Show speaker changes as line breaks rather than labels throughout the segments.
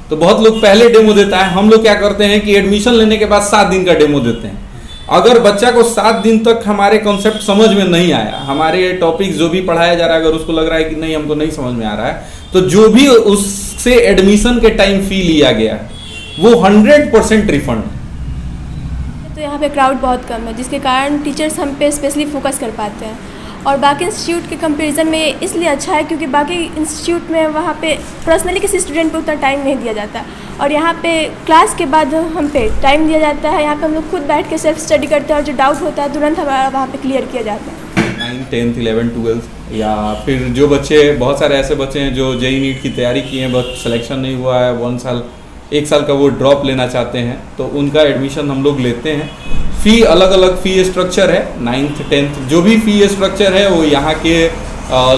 तो बहुत लोग पहले डेमो देता है, हम लोग क्या करते हैं कि एडमिशन लेने के बाद 7 दिन का डेमो देते हैं। अगर बच्चा को 7 दिन तक हमारे कॉन्सेप्ट समझ में नहीं आया, हमारे टॉपिक जो भी पढ़ाया जा रहा है, अगर उसको लग रहा है कि नहीं हमको नहीं समझ में आ रहा है, तो जो भी उससे एडमिशन के टाइम फी लिया गया वो 100% रिफंड है।
तो यहाँ पे क्राउड बहुत कम है, जिसके कारण टीचर्स हम पे स्पेशली फोकस कर पाते हैं। और बाकी इंस्टीट्यूट के कंपैरिजन में इसलिए अच्छा है क्योंकि बाकी इंस्टीट्यूट में वहाँ पे पर्सनली किसी स्टूडेंट पे उतना टाइम नहीं दिया जाता, और यहाँ पे क्लास के बाद हम पे टाइम दिया जाता है। यहाँ पे हम लोग खुद बैठ के सेल्फ स्टडी करते हैं और जो डाउट होता है तुरंत हमारा वहाँ पे क्लियर किया जाता है।
9th 10th 11th 12th या फिर जो बच्चे, बहुत सारे ऐसे बच्चे हैं जो जेईई नीट की तैयारी किए हैं बट सिलेक्शन नहीं हुआ है, 1 साल का वो ड्रॉप लेना चाहते हैं, तो उनका एडमिशन हम लोग लेते हैं। फ़ी अलग अलग फ़ी स्ट्रक्चर है। 9th 10th जो भी फ़ी स्ट्रक्चर है वो यहाँ के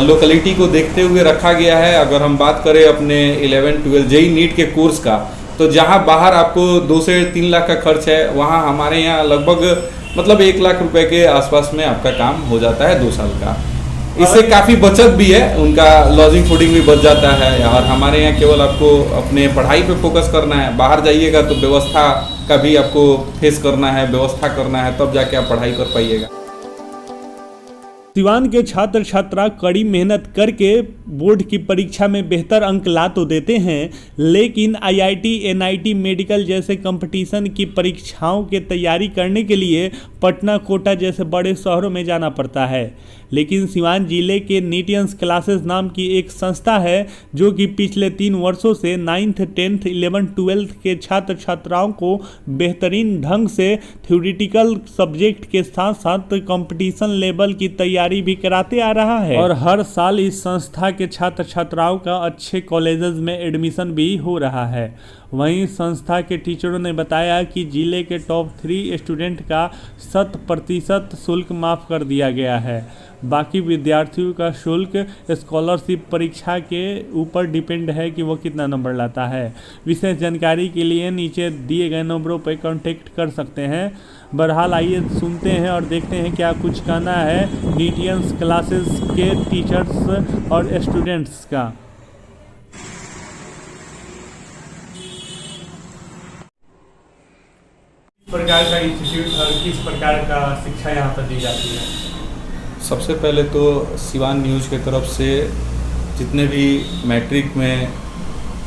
लोकेलिटी को देखते हुए रखा गया है। अगर हम बात करें अपने 11 12 जेईई नीट के कोर्स का, तो जहाँ बाहर आपको 2 से 3 लाख का खर्च है, वहाँ हमारे यहाँ लगभग मतलब 1 लाख रुपए के आसपास में आपका काम हो जाता है 2 साल का। इससे काफ़ी बचत भी है, उनका लॉजिंग फूडिंग भी बच जाता है। और हमारे यहाँ केवल आपको अपने पढ़ाई पे फोकस करना है, बाहर जाइएगा तो व्यवस्था का भी आपको फेस करना है, व्यवस्था करना है, तब जाके आप पढ़ाई कर पाइएगा।
सिवान के छात्र छात्रा कड़ी मेहनत करके बोर्ड की परीक्षा में बेहतर अंक ला तो देते हैं, लेकिन आईआईटी एनआईटी मेडिकल जैसे कंपटीशन की परीक्षाओं के तैयारी करने के लिए पटना, कोटा जैसे बड़े शहरों में जाना पड़ता है। लेकिन सिवान जिले के नीटियंस क्लासेस नाम की एक संस्था है जो कि पिछले 3 वर्षों से 9th 10th 11th 12th के छात्र छात्राओं को बेहतरीन ढंग से थ्योरेटिकल सब्जेक्ट के साथ साथ कंपटीशन लेवल की तैयारी भी कराते आ रहा है। और हर साल इस संस्था के छात्र छात्राओं का अच्छे कॉलेजेस में एडमिशन भी हो रहा है। वहीं संस्था के टीचरों ने बताया कि जिले के टॉप 3 स्टूडेंट का 100% शुल्क माफ़ कर दिया गया है। बाकी विद्यार्थियों का शुल्क स्कॉलरशिप परीक्षा के ऊपर डिपेंड है कि वो कितना नंबर लाता है। विशेष जानकारी के लिए नीचे दिए गए नंबरों पर कांटेक्ट कर सकते हैं। बहरहाल आइए सुनते हैं और देखते हैं क्या कुछ कहना है नीटियंस क्लासेस के टीचर्स और स्टूडेंट्स का। किस प्रकार का इंस्टीट्यूट और किस प्रकार का शिक्षा यहाँ पर दी जाती है?
सबसे पहले तो सिवान न्यूज़ की तरफ से जितने भी मैट्रिक में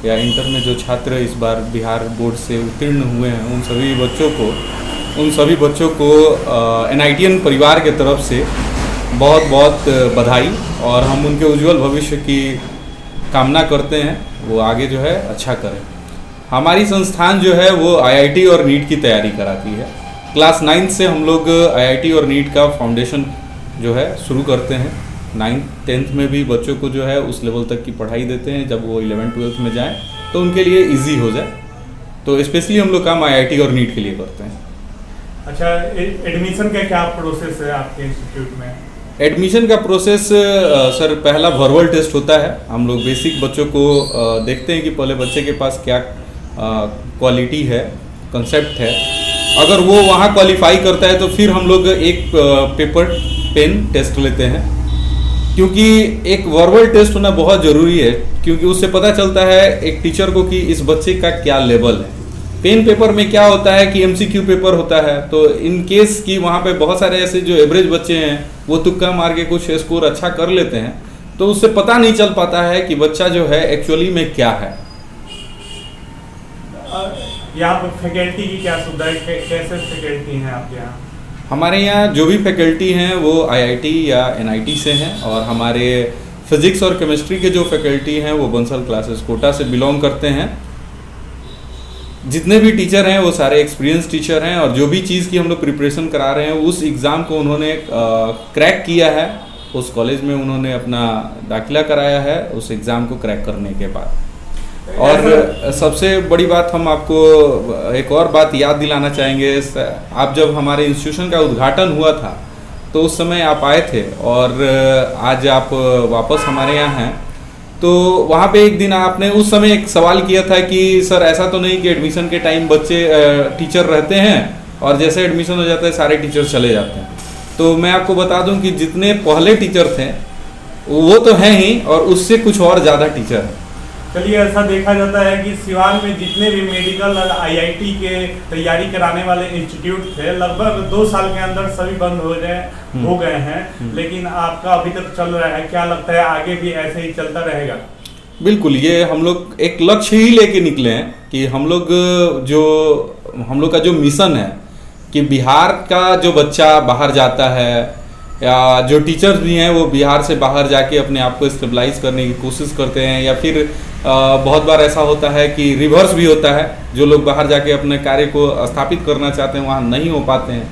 या इंटर में जो छात्र इस बार बिहार बोर्ड से उत्तीर्ण हुए हैं, उन सभी बच्चों को एनआईटीएन परिवार के तरफ से बहुत बहुत बधाई, और हम उनके उज्जवल भविष्य की कामना करते हैं, वो आगे जो है अच्छा करें। हमारी संस्थान जो है वो आईआईटी और नीट की तैयारी कराती है। क्लास 9th से हम लोग आईआईटी और नीट का फाउंडेशन जो है शुरू करते हैं। 9th 10th में भी बच्चों को जो है उस लेवल तक की पढ़ाई देते हैं, जब वो 11th 12th में जाएं तो उनके लिए इजी हो जाए। तो स्पेशली हम लोग काम आईआईटी और नीट के लिए करते हैं।
अच्छा, एडमिशन का क्या प्रोसेस है आपके इंस्टीट्यूट में?
एडमिशन का प्रोसेस सर, पहला वर्बल टेस्ट होता है। हम लोग बेसिक बच्चों को देखते हैं कि पहले बच्चे के पास क्या क्वालिटी है, कंसेप्ट है। अगर वो वहाँ क्वालिफाई करता है तो फिर हम लोग एक पेपर पेन टेस्ट लेते हैं, क्योंकि एक वर्बल टेस्ट होना बहुत ज़रूरी है, क्योंकि उससे पता चलता है एक टीचर को कि इस बच्चे का क्या लेवल है। पेन पेपर में क्या होता है कि एमसीक्यू पेपर होता है, तो इन केस कि वहाँ पे बहुत सारे ऐसे जो एवरेज बच्चे हैं वो तुक्का मार के कुछ स्कोर अच्छा कर लेते हैं, तो उससे पता नहीं चल पाता है कि बच्चा जो है एक्चुअली में क्या है।
यहाँ पर फैकल्टी की क्या सुविधा है, कैसे फैकल्टी हैं आपके यहाँ?
हमारे यहाँ जो भी फैकल्टी हैं वो आईआईटी या एनआईटी से हैं, और हमारे फिजिक्स और केमिस्ट्री के जो फैकल्टी हैं वो बंसल क्लासेस कोटा से बिलोंग करते हैं। जितने भी टीचर हैं वो सारे एक्सपीरियंस टीचर हैं, और जो भी चीज़ की हम लोग प्रिपरेशन करा रहे हैं उस एग्ज़ाम को उन्होंने क्रैक किया है, उस कॉलेज में उन्होंने अपना दाखिला कराया है उस एग्ज़ाम को क्रैक करने के बाद। और सबसे बड़ी बात, हम आपको एक और बात याद दिलाना चाहेंगे। आप जब हमारे इंस्टीट्यूशन का उद्घाटन हुआ था तो उस समय आप आए थे, और आज आप वापस हमारे यहाँ हैं, तो वहाँ पे एक दिन आपने उस समय एक सवाल किया था कि सर ऐसा तो नहीं कि एडमिशन के टाइम बच्चे टीचर रहते हैं और जैसे एडमिशन हो जाता है सारे टीचर चले जाते हैं। तो मैं आपको बता दूं कि जितने पहले टीचर थे वो तो हैं ही, और उससे कुछ और ज़्यादा टीचर हैं।
चलिए, ऐसा देखा जाता है कि सिवान में जितने भी मेडिकल और आईआईटी के तैयारी कराने वाले इंस्टीट्यूट थे लगभग 2 साल के अंदर सभी बंद हो गए हैं, लेकिन आपका अभी तक चल रहा है। क्या लगता है आगे भी ऐसे ही चलता रहेगा?
बिल्कुल, ये हम लोग एक लक्ष्य ही लेके निकले हैं कि हम लोग का जो मिशन है कि बिहार का जो बच्चा बाहर जाता है या जो टीचर्स भी हैं वो बिहार से बाहर जाके अपने आप को स्टेबलाइज करने की कोशिश करते हैं, या फिर बहुत बार ऐसा होता है कि रिवर्स भी होता है, जो लोग बाहर जाके अपने कार्य को स्थापित करना चाहते हैं वहाँ नहीं हो पाते हैं,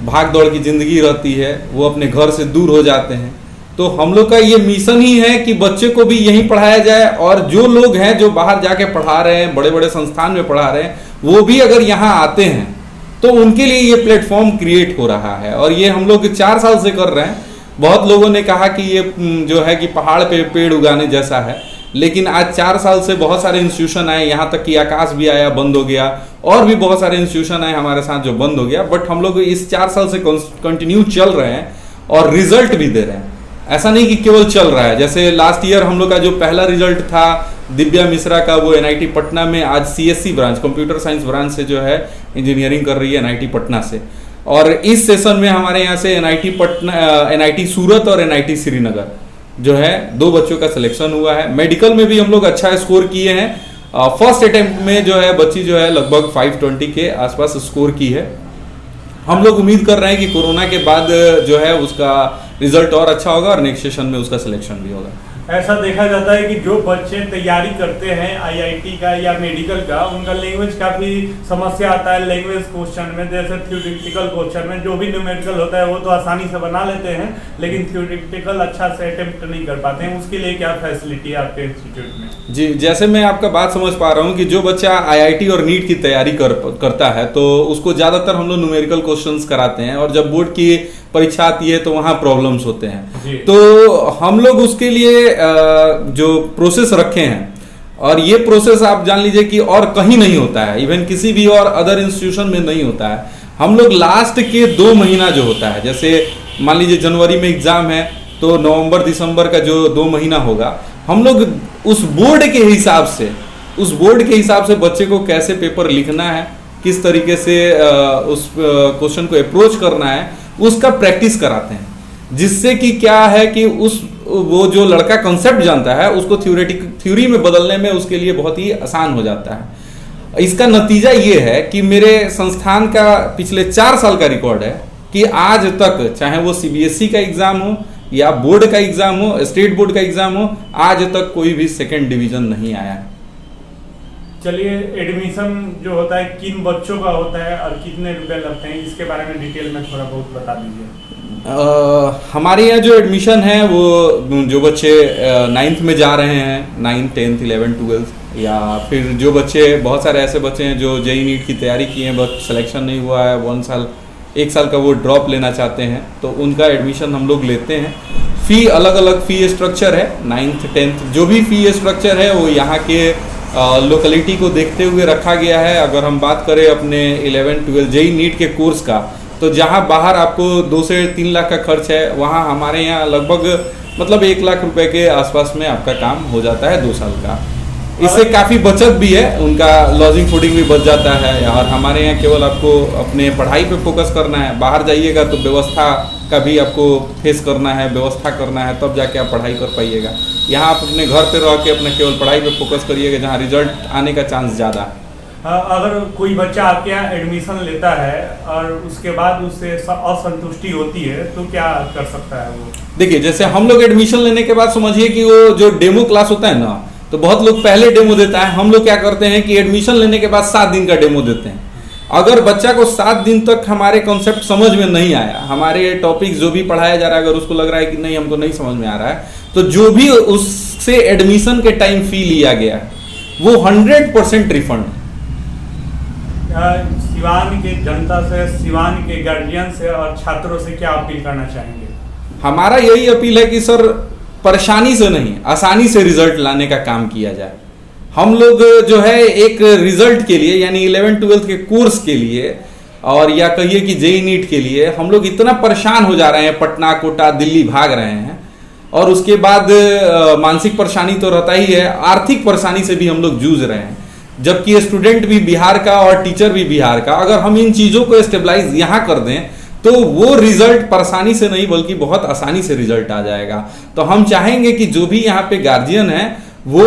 भाग दौड़ की ज़िंदगी रहती है, वो अपने घर से दूर हो जाते हैं। तो हम लोग का ये मिशन ही है कि बच्चे को भी यहीं पढ़ाया जाए, और जो लोग हैं जो बाहर जाके पढ़ा रहे हैं, बड़े बड़े संस्थान में पढ़ा रहे हैं, वो भी अगर यहाँ आते हैं तो उनके लिए ये प्लेटफॉर्म क्रिएट हो रहा है। और ये हम लोग 4 साल से कर रहे हैं। बहुत लोगों ने कहा कि ये जो है कि पहाड़ पे पेड़ उगाने जैसा है, लेकिन आज 4 साल से बहुत सारे इंस्टीट्यूशन आए, यहाँ तक कि आकाश भी आया, बंद हो गया, और भी बहुत सारे इंस्टीट्यूशन आए हमारे साथ जो बंद हो गया, बट हम लोग इस 4 साल से कंटिन्यू चल रहे हैं और रिजल्ट भी दे रहे हैं। ऐसा नहीं कि केवल चल रहा है। जैसे लास्ट ईयर हम लोग का जो पहला रिजल्ट था दिव्या मिश्रा का, वो एनआईटी पटना में आज CSC branch, computer science branch से जो है इंजीनियरिंग कर रही है एनआईटी पटना से। और इस सेशन में हमारे यहाँ से एनआईटी पटना, एनआईटी सूरत और एनआईटी श्रीनगर जो है 2 बच्चों का सिलेक्शन हुआ है। मेडिकल में भी हम लोग अच्छा स्कोर किए हैं। फर्स्ट अटेम्प्ट में जो है बच्ची जो है लगभग 520 के आसपास स्कोर की है। हम लोग उम्मीद कर रहे हैं कि कोरोना के बाद जो है उसका रिजल्ट और अच्छा होगा और नेक्स्ट सेशन में उसका सिलेक्शन भी होगा।
ऐसा देखा जाता है कि जो बच्चे तैयारी करते हैं आईआईटी का या मेडिकल का, उनका लैंग्वेज काफ़ी समस्या आता है लैंग्वेज क्वेश्चन में। जैसे थ्योरेटिकल क्वेश्चन में जो भी न्यूमेरिकल होता है वो तो आसानी से बना लेते हैं, लेकिन थ्योरेटिकल अच्छा से अटेम्प्ट नहीं कर पाते हैं। उसके लिए क्या फैसिलिटी है आपके इंस्टीट्यूट में?
जी, जैसे मैं आपका बात समझ पा रहा हूँ कि जो बच्चा आईआईटी और नीट की तैयारी करता है तो उसको ज़्यादातर हम लोग न्यूमेरिकल क्वेश्चंस कराते हैं, और जब बोर्ड की परीक्षा आती है तो वहाँ प्रॉब्लम्स होते हैं। तो हम लोग उसके लिए जो प्रोसेस रखे हैं, और ये प्रोसेस आप जान लीजिए कि और कहीं नहीं होता है, इवन किसी भी और अदर इंस्टीट्यूशन में नहीं होता है। हम लोग लास्ट के 2 महीना जो होता है, जैसे मान लीजिए जनवरी में एग्जाम है तो नवंबर दिसंबर का जो 2 महीना होगा, हम लोग उस बोर्ड के हिसाब से बच्चे को कैसे पेपर लिखना है, किस तरीके से उस क्वेश्चन को अप्रोच करना है, उसका प्रैक्टिस कराते हैं। जिससे कि क्या है कि वो जो लड़का कंसेप्ट जानता है उसको थ्योरी में बदलने में उसके लिए बहुत ही आसान हो जाता है। इसका नतीजा ये है कि मेरे संस्थान का पिछले 4 साल का रिकॉर्ड है कि आज तक, चाहे वो सीबीएसई का एग्जाम हो या बोर्ड का एग्जाम हो, स्टेट बोर्ड का एग्जाम हो, आज तक कोई भी 2nd डिवीजन नहीं आया है।
चलिए, एडमिशन जो होता है किन बच्चों का होता है और कितने रुपए लगते हैं, इसके बारे में डिटेल में थोड़ा बहुत बता दीजिए।
हमारे यहाँ जो एडमिशन है वो जो बच्चे 9th में जा रहे हैं, 9th 10th 11th 12th, या फिर जो बच्चे, बहुत सारे ऐसे बच्चे हैं जो जेई नीट की तैयारी किए हैं बट सिलेक्शन नहीं हुआ है, 1 साल का वो ड्रॉप लेना चाहते हैं, तो उनका एडमिशन हम लोग लेते हैं। फ़ी अलग अलग फ़ी स्ट्रक्चर है। 9th 10th जो भी फ़ी स्ट्रक्चर है वो यहाँ के लोकेलिटी को देखते हुए रखा गया है। अगर हम बात करें अपने 11 12 जेई नीट के कोर्स का, तो जहाँ बाहर आपको 2 से 3 लाख का खर्च है, वहाँ हमारे यहाँ लगभग मतलब 1 लाख रुपए के आसपास में आपका काम हो जाता है 2 साल का। इससे काफ़ी बचत भी है, उनका लॉजिंग फूडिंग भी बच जाता है। और हमारे यहाँ केवल आपको अपने पढ़ाई पे फोकस करना है। बाहर जाइएगा तो व्यवस्था का भी आपको फेस करना है, व्यवस्था करना है, तब जाके आप पढ़ाई कर पाइएगा। यहाँ आप अपने घर पे रह के अपने केवल पढ़ाई पे फोकस करिएगा, जहाँ रिजल्ट आने का चांस ज़्यादा है।
अगर कोई बच्चा आपके यहाँ एडमिशन लेता है और उसके बाद उससे असंतुष्टि होती है तो क्या कर सकता है वो? देखिए,
जैसे हम लोग एडमिशन लेने के बाद समझिए कि वो जो डेमो क्लास होता है ना, तो बहुत लोग पहले डेमो देता है। हम लोग क्या करते हैं कि एडमिशन लेने के बाद 7 दिन का डेमो देते हैं। अगर बच्चा को 7 दिन तक हमारे कॉन्सेप्ट समझ में नहीं आया, हमारे टॉपिक जो भी पढ़ाया जा रहा है, अगर उसको लग रहा है कि नहीं हमको नहीं समझ में आ रहा है, तो जो भी उससे एडमिशन के टाइम फी लिया गया है वो 100% रिफंड।
सिवान के जनता से, सिवान के गार्जियन से और छात्रों से क्या अपील करना चाहेंगे?
हमारा यही अपील है कि सर, परेशानी से नहीं, आसानी से रिजल्ट लाने का काम किया जाए। हम लोग जो है एक रिजल्ट के लिए, यानी 11 12 के कोर्स के लिए, और या कहिए कि जेई नीट के लिए हम लोग इतना परेशान हो जा रहे हैं, पटना कोटा दिल्ली भाग रहे हैं। और उसके बाद मानसिक परेशानी तो रहता ही है, आर्थिक परेशानी से भी हम लोग जूझ रहे हैं, जबकि स्टूडेंट भी बिहार का और टीचर भी बिहार का। अगर हम इन चीज़ों को स्टेबलाइज यहाँ कर दें तो वो रिजल्ट परेशानी से नहीं बल्कि बहुत आसानी से रिजल्ट आ जाएगा। तो हम चाहेंगे कि जो भी यहाँ पे गार्जियन है वो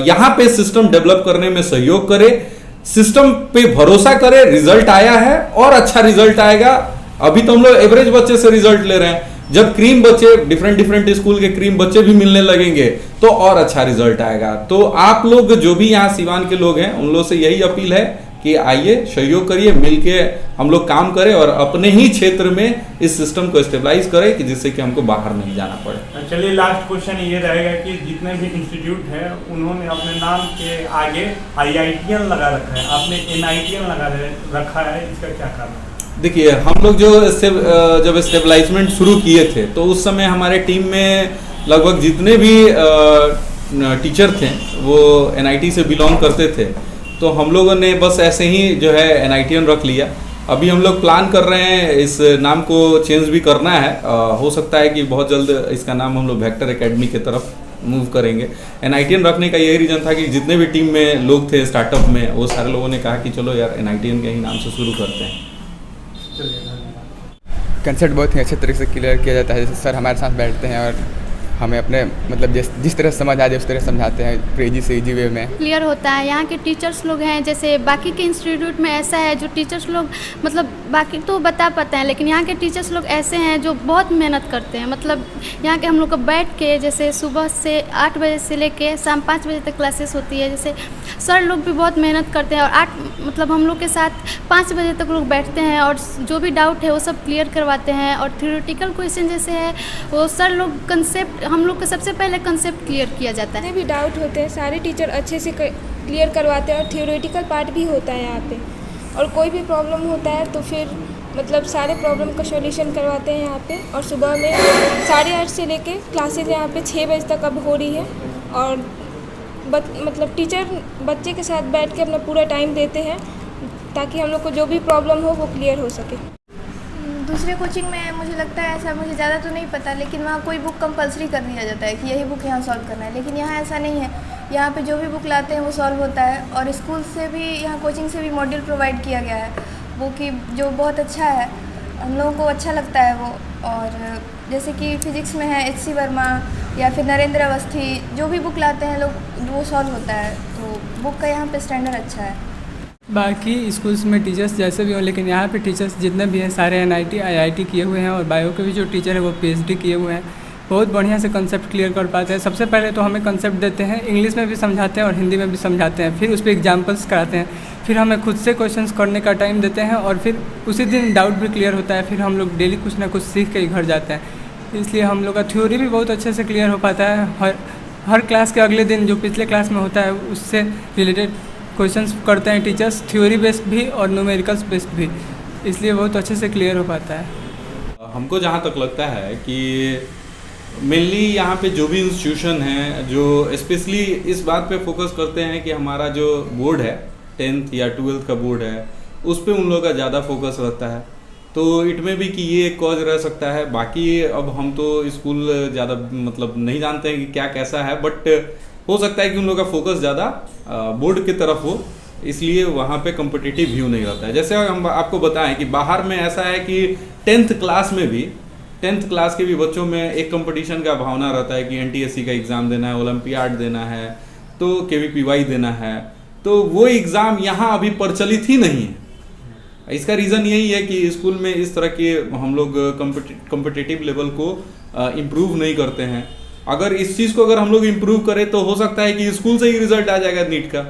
यहाँ पे सिस्टम डेवलप करने में सहयोग करे, सिस्टम पे भरोसा करे। रिजल्ट आया है और अच्छा रिजल्ट आएगा। अभी तो हम लोग एवरेज बच्चे से रिजल्ट ले रहे हैं, जब क्रीम बच्चे डिफरेंट स्कूल के क्रीम बच्चे भी मिलने लगेंगे तो और अच्छा रिजल्ट आएगा। तो आप लोग जो भी यहाँ सिवान के लोग हैं उन लोगों से यही अपील है कि आइए, सहयोग करिए, मिलके हम लोग काम करें और अपने ही क्षेत्र में इस सिस्टम को स्टेबलाइज करें कि जिससे कि हमको बाहर नहीं जाना पड़े।
चलिए, लास्ट क्वेश्चन ये रहेगा कि जितने भी इंस्टीट्यूट है उन्होंने अपने नाम के आगे IITian लगा रखा है, आपने NITian लगा रखा है, इसका क्या कारण है?
देखिए, हम लोग जब स्टेबलाइजमेंट शुरू किए थे तो उस समय हमारे टीम में लगभग जितने भी टीचर थे वो NIT से बिलोंग करते थे, तो हम लोगों ने बस ऐसे ही जो है NITian रख लिया। अभी हम लोग प्लान कर रहे हैं इस नाम को चेंज भी करना है। हो सकता है कि बहुत जल्द इसका नाम हम लोग वेक्टर एकेडमी की तरफ मूव करेंगे। NITian रखने का यही रीज़न था कि जितने भी टीम में लोग थे स्टार्टअप में, वो सारे लोगों ने कहा कि चलो यार NITian के ही नाम से शुरू करते हैं।
कंसेप्ट बहुत ही अच्छे तरीके से क्लियर किया जाता है। जैसे सर हमारे साथ बैठते हैं और हमें अपने मतलब जिस तरह समझ आ जाए उस तरह समझाते हैं, इजी से इजी वे में
क्लियर होता है। यहाँ के टीचर्स लोग हैं, जैसे बाकी के इंस्टीट्यूट में ऐसा है जो टीचर्स लोग मतलब बाकी तो बता पाते हैं, लेकिन यहाँ के टीचर्स लोग ऐसे हैं जो बहुत मेहनत करते हैं। मतलब यहाँ के हम लोग को बैठ के जैसे सुबह से 8 बजे से लेके शाम 5 बजे तक क्लासेस होती है। जैसे सर लोग भी बहुत मेहनत करते हैं और मतलब हम लोग के साथ 5 बजे तक लोग बैठते हैं और जो भी डाउट है वो सब क्लियर करवाते हैं। और थ्योरेटिकल क्वेश्चन जैसे है वो सर लोग कंसेप्ट हम लोग का सबसे पहले कंसेप्ट क्लियर किया जाता है।
जितने भी डाउट होते हैं सारे टीचर अच्छे से क्लियर करवाते हैं और थ्योरेटिकल पार्ट भी होता है यहाँ पे। और कोई भी प्रॉब्लम होता है तो फिर मतलब सारे प्रॉब्लम का सॉल्यूशन करवाते हैं यहाँ पे। और सुबह में 8:30 से लेके क्लासेज यहाँ पे 6 बजे तक अब हो रही है। और मतलब टीचर बच्चे के साथ बैठ के अपना पूरा टाइम देते हैं ताकि हम लोग को जो भी प्रॉब्लम हो वो क्लियर हो सके।
दूसरे कोचिंग में मुझे लगता है ऐसा, मुझे ज़्यादा तो नहीं पता, लेकिन वहाँ कोई बुक कंपलसरी कर दिया जाता है कि यही बुक यहाँ सॉल्व करना है। लेकिन यहाँ ऐसा नहीं है, यहाँ पे जो भी बुक लाते हैं वो सॉल्व होता है। और स्कूल से भी, यहाँ कोचिंग से भी मॉड्यूल प्रोवाइड किया गया है वो कि जो बहुत अच्छा है, हम लोगों को अच्छा लगता है वो। और जैसे कि फिज़िक्स में है HC वर्मा या फिर नरेंद्र अवस्थी, जो भी बुक लाते हैं लोग वो सॉल्व होता है। तो बुक का यहाँ पे स्टैंडर्ड अच्छा है।
बाकी स्कूल्स में टीचर्स जैसे भी हो, लेकिन यहाँ पे टीचर्स जितने भी हैं सारे NIT IIT किए हुए हैं और बायो के भी जो टीचर है वो PhD किए हुए हैं। बहुत बढ़िया से कंसेप्ट क्लियर कर पाते हैं। सबसे पहले तो हमें कंसेप्ट देते हैं, इंग्लिश में भी समझाते हैं और हिंदी में भी समझाते हैं, फिर उस पर एग्जाम्पल्स कराते हैं, फिर हमें खुद से क्वेश्चंस करने का टाइम देते हैं और फिर उसी दिन डाउट भी क्लियर होता है। फिर हम लोग डेली कुछ ना कुछ सीख के ही घर जाते हैं। इसलिए हम लोग का थ्योरी भी बहुत अच्छे से क्लियर हो पाता है। हर क्लास के अगले दिन जो पिछले क्लास में होता है उससे रिलेटेड क्वेश्चंस करते हैं टीचर्स, थ्योरी बेस्ड भी और न्यूमेरिकल्स बेस्ड भी, इसलिए बहुत अच्छे से क्लियर हो पाता है।
हमको जहाँ तक लगता है कि मेनली यहाँ पे जो भी इंस्टीट्यूशन है जो स्पेशली इस बात पे फोकस करते हैं कि हमारा जो बोर्ड है 10th या 12th का बोर्ड है उस पे उन लोगों का ज़्यादा फोकस रहता है। तो इट में भी कि ये एक कॉज रह सकता है। बाकी अब हम तो स्कूल ज़्यादा मतलब नहीं जानते हैं कि क्या कैसा है, बट हो सकता है कि उन लोगों का फोकस ज़्यादा बोर्ड की तरफ हो, इसलिए वहाँ पे कॉम्पिटिटिव व्यू नहीं रहता है। जैसे हम आपको बताएं कि बाहर में ऐसा है कि 10th क्लास के भी बच्चों में एक कंपटीशन का भावना रहता है कि NTSC का एग्ज़ाम देना है, ओलंपियाड देना है, तो KVPY देना है। तो वो एग्ज़ाम यहाँ अभी प्रचलित ही नहीं है। इसका रीज़न यही है कि स्कूल में इस तरह के हम लोग कॉम्पिटिटिव लेवल को इम्प्रूव नहीं करते हैं। अगर इस चीज़ को अगर हम लोग इम्प्रूव करें तो हो सकता है कि स्कूल से ही रिजल्ट आ जाएगा नीट का।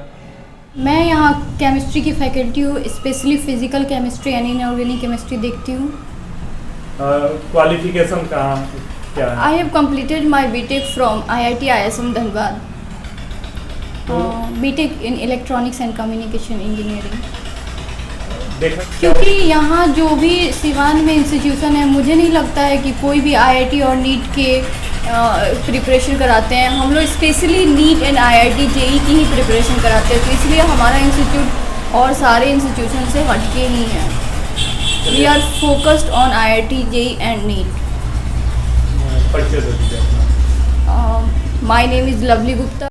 मैं यहाँ केमिस्ट्री की फैकल्टी हूँ, स्पेशली फिजिकल केमिस्ट्री यानी इनऑर्गेनिक केमिस्ट्री देखती हूँ।
क्वालिफिकेशन कहाँ क्या है?
I have completed my BTech from IIT ISM Dhanbad, BTech in electronics and communication engineering. क्योंकि यहाँ जो भी सिवान में इंस्टीट्यूशन है, मुझे नहीं लगता है कि कोई भी IIT और नीट के प्रिपरेशन कराते हैं। हम लोग specially neat and IIT JEE की ही प्रिपरेशन कराते हैं, तो इसलिए हमारा इंस्टीट्यूट और सारे इंस्टीट्यूशन से हटके ही है। We are focused on IIT JEE and NEET.
परिचय दे दीजिए अपना।
My name is Lovely Gupta.